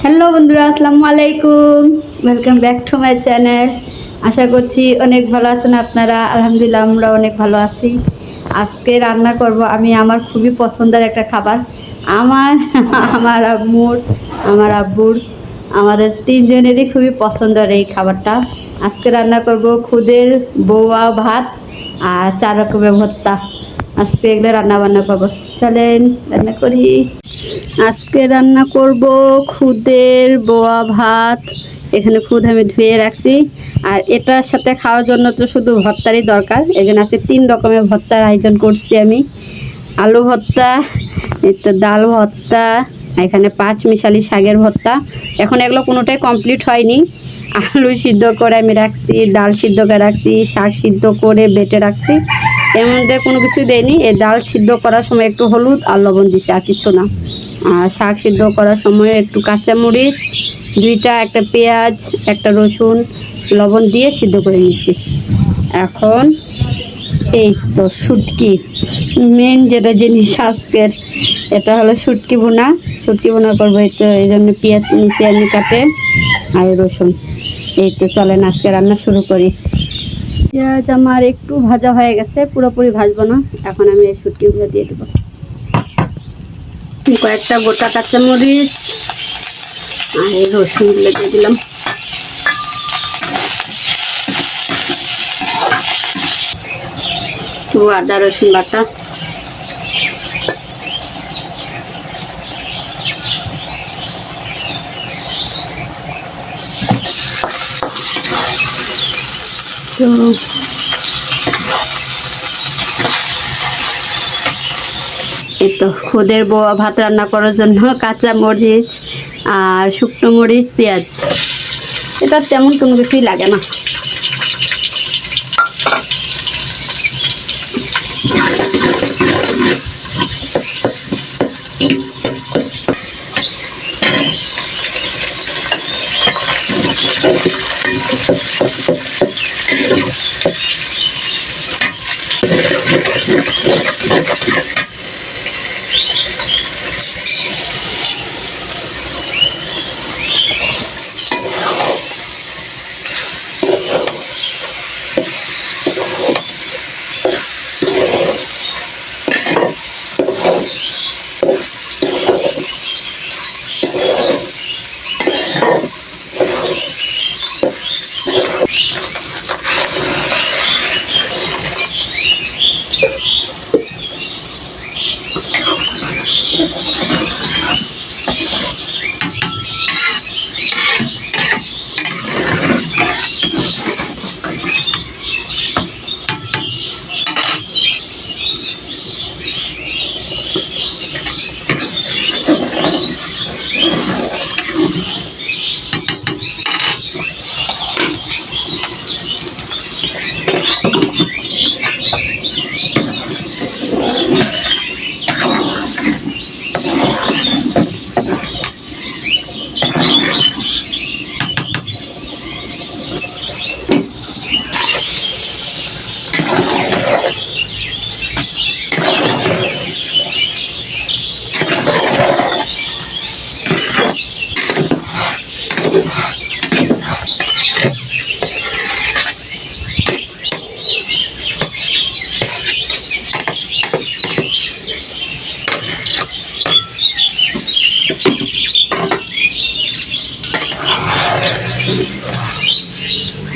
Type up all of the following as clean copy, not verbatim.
Hello বন্ধুরা, আসসালামু আলাইকুম। Welcome back to my channel. আশা করছি অনেক ভালো আছেন আপনারা। আলহামদুলিল্লাহ আমরা অনেক ভালো আছি। আজকে রান্না করব আমি আমার খুবই পছন্দের একটা খাবার। আমার আমার আম্মুর, আমার আব্বুর, আমাদের তিনজনেরই খুবই পছন্দের এই খাবারটা। আজকে রান্না করব খুদের বৌয়া ভাত আর 4 রকমের ভর্তা। আজকে এগুলো রান্না বান্না করবো, চলেন রান্না করি। আজকে রান্না করব খুদের বোয়া ভাত। এখানে খুদ আমি ধুয়ে রাখছি, আর এটার সাথে খাওয়ার জন্য তো শুধু ভর্তারই দরকার। এই জন্য আজকে 3 রকমের ভর্তার আয়োজন করছি আমি। আলু ভর্তা, তো ডাল ভর্তা, এখানে 5 মিশালি শাকের ভর্তা। এখন এগুলো কোনোটাই কমপ্লিট হয়নি। আলু সিদ্ধ করে আমি রাখছি, ডাল সিদ্ধ করে রাখছি, শাক সিদ্ধ করে বেটে রাখছি। এর মধ্যে কোনো কিছুই দেয়নি। এই ডাল সিদ্ধ করার সময় একটু হলুদ আর লবণ দিছি, আর কিছু না। আর শাক সিদ্ধ করার সময় একটু কাঁচামরিচ 2টা, একটা পেঁয়াজ, একটা রসুন, লবণ দিয়ে সিদ্ধ করে নিচ্ছি। এখন এই তো শুটকি, মেন যেটা জিনিস আজকের, এটা হলো শুটকি বোনা। শুটকি বোনা করবো, এই তো এই জন্য পেঁয়াজ নিচে আমি কাটে আর রসুন। এই তো চলেন আজকে রান্না শুরু করি। পেঁয়াজ আমার একটু ভাজা হয়ে গেছে, পুরোপুরি ভাজবো না। এখন আমি এই শুটকিগুলো দিয়ে দেবো। কয়েকটা গোটা কাঁচামরিচ আর এই রসুনগুলো দিয়ে দিলাম। আদা রসুন বাটা, তো এই তো খুদের বোয়া ভাত রান্না করার জন্য কাঁচা মরিচ আর শুকনো মরিচ, পেঁয়াজ, এটা তেমন কোনো কিছুই লাগে না।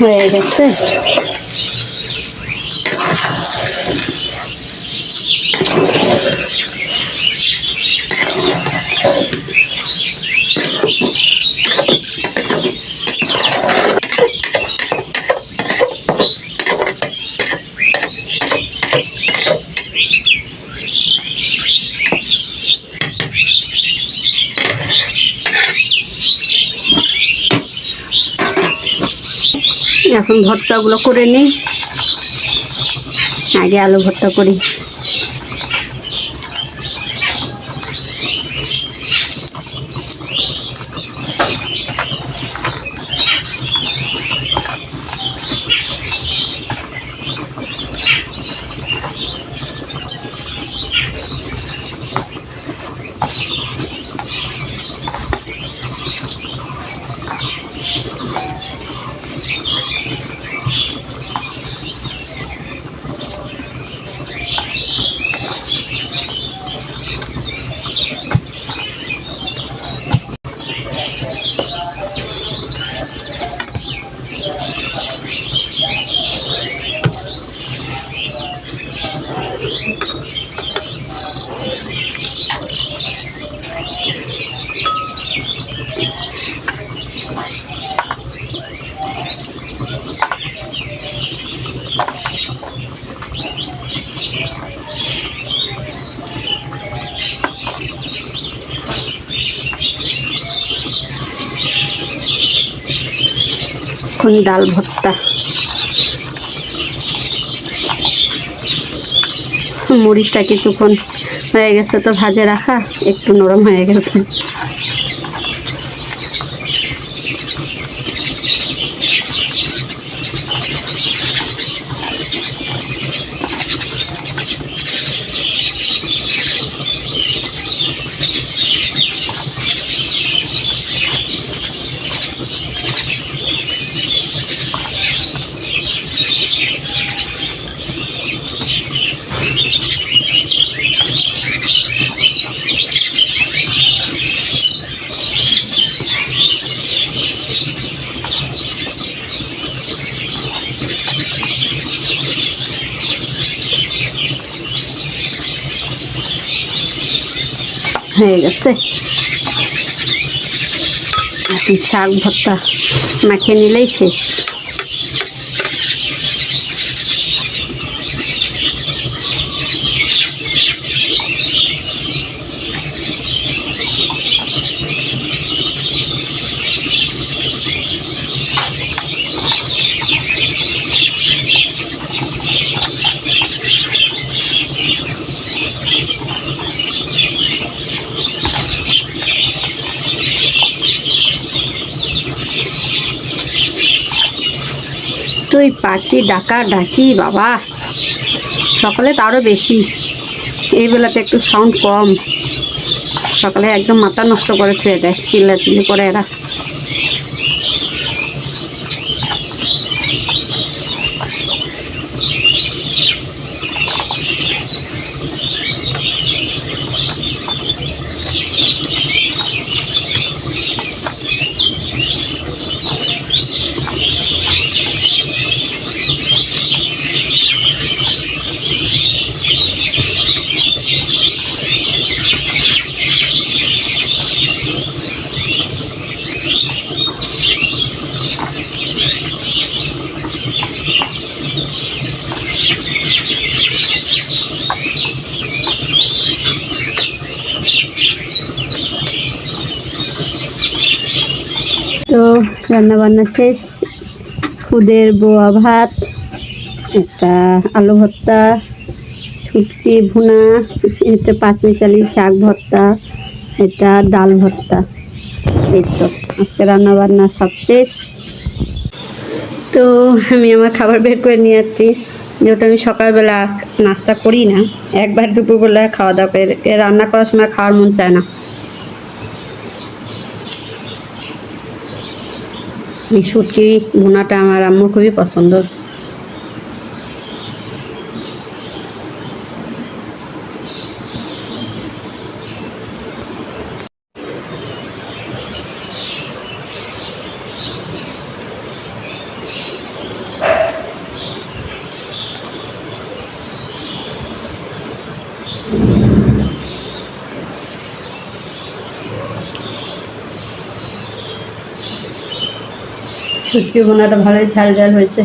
হয়ে গেছে। এখন ভর্তাগুলো করে নিই। আগে আলু ভর্তা করি। এখন ডাল ভর্তা, মরিচটা কিছুক্ষণ হয়ে গেছে তো ভাজে রাখা, একটু নরম হয়ে গেছে। হয়ে গেছে, এখন শাক ভর্তা মাখিয়ে নিলেই শেষ। তুই পাখি ডাকা ডাকি বাবা, সকালে তো আরও বেশি, এই বেলাতে একটু সাউন্ড কম। সকালে একদম মাথা নষ্ট করে থুয়ে দেয়, চিল্লাচিল্লি করে এরা। তো রান্না বান্না শেষ, খুদের বোয়া ভাত, একটা আলু ভর্তা, শুটকি ভুনা, এটা পাঁচমিশালি শাক ভর্তা, এটা ডাল ভর্তা। এই তো আজকে রান্না বান্না সব শেষ। তো আমি আমার খাবার বের করে নিয়ে যাচ্ছি, যেহেতু আমি সকালবেলা নাস্তা করি না, একবার দুপুরবেলা খাওয়া দাওয়া করে, রান্না করার সময় খাওয়ার মন চায় না। এই শুটকি ভুনাটা আমার আম্মুর খুবই পছন্দ। শুটকি ভুনাটা ভালোই ঝাল ঝাল হয়েছে।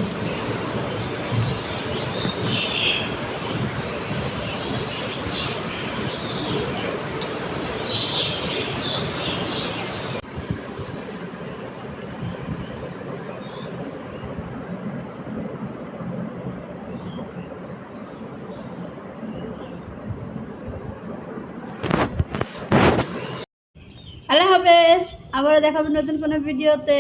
আল্লাহ হাফেজ, আবারও দেখাবো নতুন কোনো ভিডিওতে।